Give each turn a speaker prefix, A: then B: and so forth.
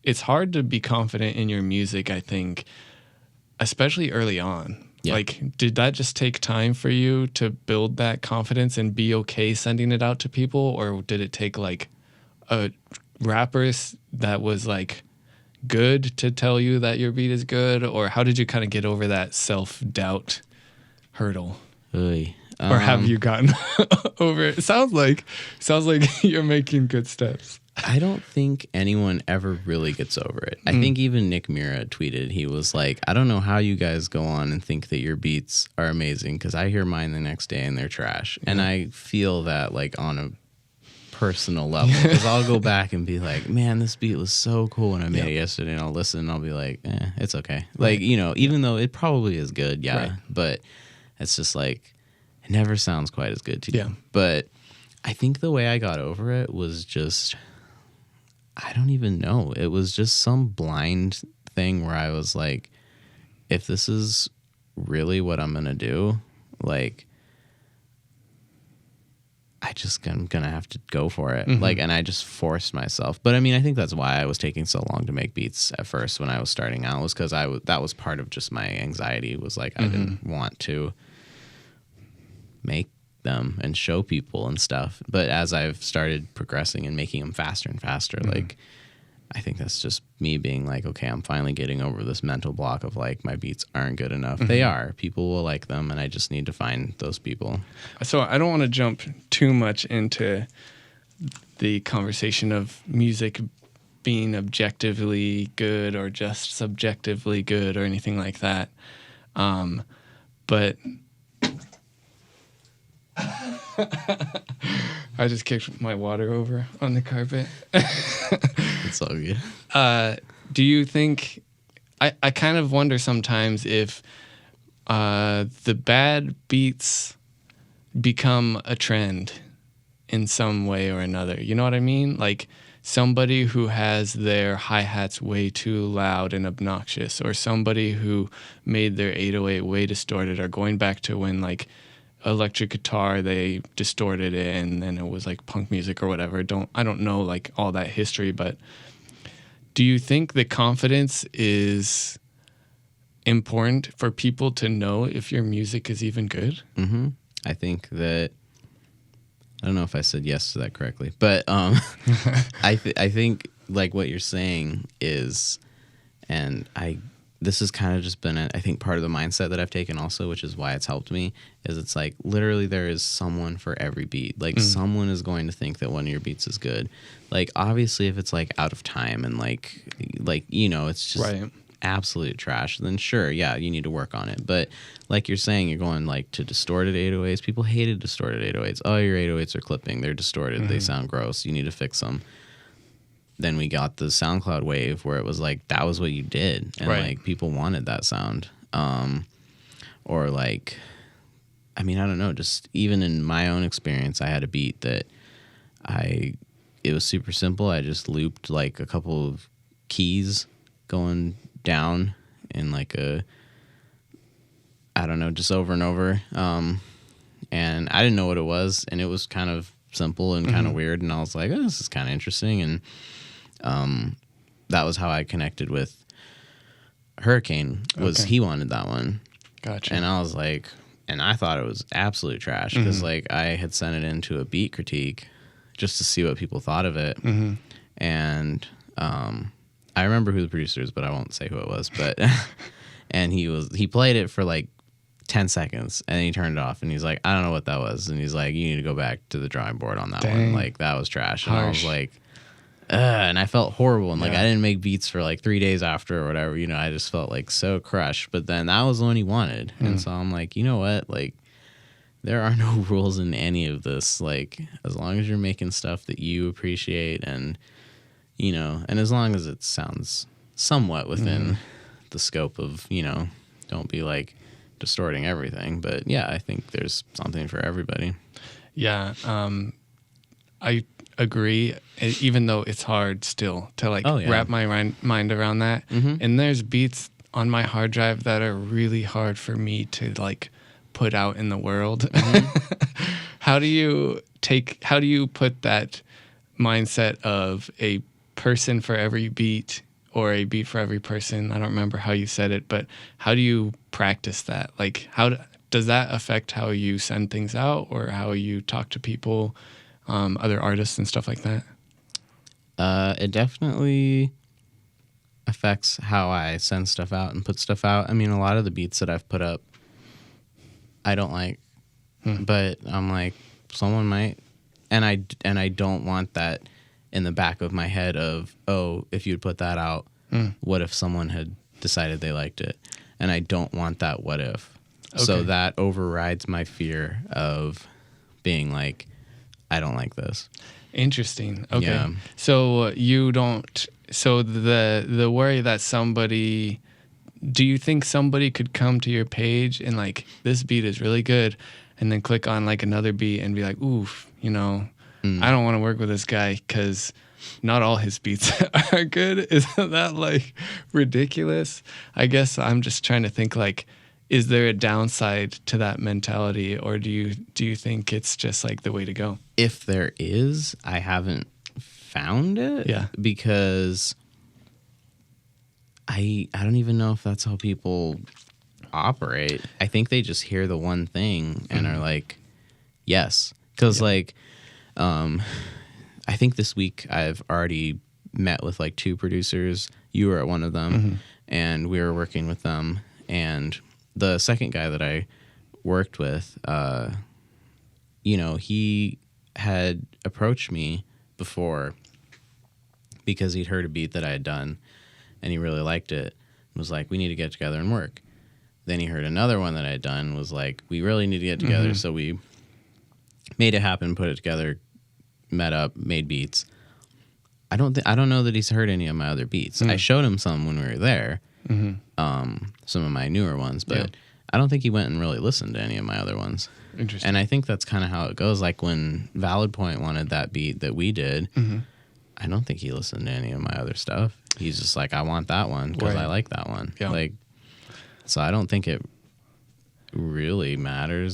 A: it's hard to be confident in your music, I think, especially early on.
B: Yeah.
A: Like, did that just take time for you to build that confidence and be okay sending it out to people? Or did it take like a rapper that was like good to tell you that your beat is good? Or how did you kind of get over that self-doubt hurdle?
B: Oy.
A: Or have you gotten over it? Sounds like you're making good steps.
B: I don't think anyone ever really gets over it. I think even Nick Mira tweeted, he was like, I don't know how you guys go on and think that your beats are amazing, because I hear mine the next day and they're trash. Yeah. And I feel that like on a personal level, because I'll go back and be like, man, this beat was so cool when I made it yesterday, and I'll listen and I'll be like, it's okay. Right. Like, you know, even though it probably is good, right. But it's just like, it never sounds quite as good to you.
A: Yeah.
B: But I think the way I got over it was just, I don't even know. It was just some blind thing where I was like, if this is really what I'm going to do, like, I'm going to have to go for it. Like, and I just forced myself. But I mean, I think that's why I was taking so long to make beats at first when I was starting out, was because that was part of just my anxiety, was like, I didn't want to make them and show people and stuff. But as I've started progressing and making them faster and faster, like, I think that's just me being like, okay, I'm finally getting over this mental block of like, my beats aren't good enough. They are. People will like them, and I just need to find those people. So
A: I don't want to jump too much into the conversation of music being objectively good or just subjectively good or anything like that. But I just kicked my water over on the carpet.
B: It's all good.
A: Do you think, I kind of wonder sometimes if the bad beats become a trend in some way or another. You know what I mean? Like somebody who has their hi-hats way too loud and obnoxious, or somebody who made their 808 way distorted, or going back to when like electric guitar, they distorted it and then it was like punk music or whatever. I don't know like all that history, but do you think the confidence is important for people to know if your music is even good?
B: I think that, I don't know if I said yes to that correctly, but I think like what you're saying is, and this has kind of just been, I think, part of the mindset that I've taken also, which is why it's helped me, is it's like literally there is someone for every beat. Like someone is going to think that one of your beats is good. Like obviously if it's like out of time and like you know, it's just absolute trash, then sure, yeah, you need to work on it. But like you're saying, you're going like to distorted 808s. People hated distorted 808s. Oh, your 808s are clipping. They're distorted. They sound gross. You need to fix them. Then we got the SoundCloud wave where it was like that was what you did, and like people wanted that sound. Or like, I mean, I don't know, just even in my own experience, I had a beat that it was super simple. I just looped like a couple of keys going down in like a, I don't know, just over and over. And I didn't know what it was, and it was kind of simple and kind of weird, and I was like, oh, this is kind of interesting. And that was how I connected with Hurricane, was he wanted that one.
A: Gotcha.
B: And I was like, and I thought it was absolute trash, because like I had sent it into a beat critique just to see what people thought of it. And I remember who the producer is, but I won't say who it was. But and he played it for like 10 seconds and he turned it off, and he's like, I don't know what that was. And he's like, you need to go back to the drawing board on that one. Like that was trash. And I was like, and I felt horrible. And like, I didn't make beats for like 3 days after or whatever, you know, I just felt like so crushed. But then that was the one he wanted. And so I'm like, you know what? Like there are no rules in any of this. Like as long as you're making stuff that you appreciate, and, you know, and as long as it sounds somewhat within the scope of, you know, don't be like distorting everything. But yeah, I think there's something for everybody.
A: Yeah. I agree, even though it's hard still to like wrap my mind around that. And there's beats on my hard drive that are really hard for me to like put out in the world. How do you put that mindset of a person for every beat or a beat for every person. I don't remember how you said it, but how do you practice that? Like, does that affect how you send things out or how you talk to people, other artists and stuff like that?
B: It definitely affects how I send stuff out and put stuff out. I mean, a lot of the beats that I've put up, I don't like, but I'm like, someone might, and I don't want that in the back of my head of, oh, if you'd put that out, what if someone had decided they liked it? And I don't want that what if. Okay. So that overrides my fear of being like, I don't like this.
A: Interesting. Okay.
B: Yeah.
A: So you don't, so the worry that somebody, do you think somebody could come to your page and like, this beat is really good, and then click on like another beat and be like, oof, you know, I don't want to work with this guy because not all his beats are good? Isn't that like ridiculous? I guess I'm just trying to think like, is there a downside to that mentality, or do you think it's just like the way to go?
B: If there is, I haven't found it.
A: Yeah.
B: Because I don't even know if that's how people operate. I think they just hear the one thing and are like, yes. Because like, I think this week I've already met with like 2 producers. You were at one of them, and we were working with them. And the second guy that I worked with, you know, he had approached me before because he'd heard a beat that I had done and he really liked it and was like, we need to get together and work. Then he heard another one that I had done, was like, we really need to get together. So we made it happen, put it together, met up, made beats. I don't know that he's heard any of my other beats. I showed him some when we were there, some of my newer ones, but I don't think he went and really listened to any of my other ones.
A: Interesting.
B: And I think that's kind of how it goes. Like when Valid Point wanted that beat that we did, I don't think he listened to any of my other stuff. He's just like, I want that one because I like that one.
A: Yeah.
B: Like, so I don't think it really matters.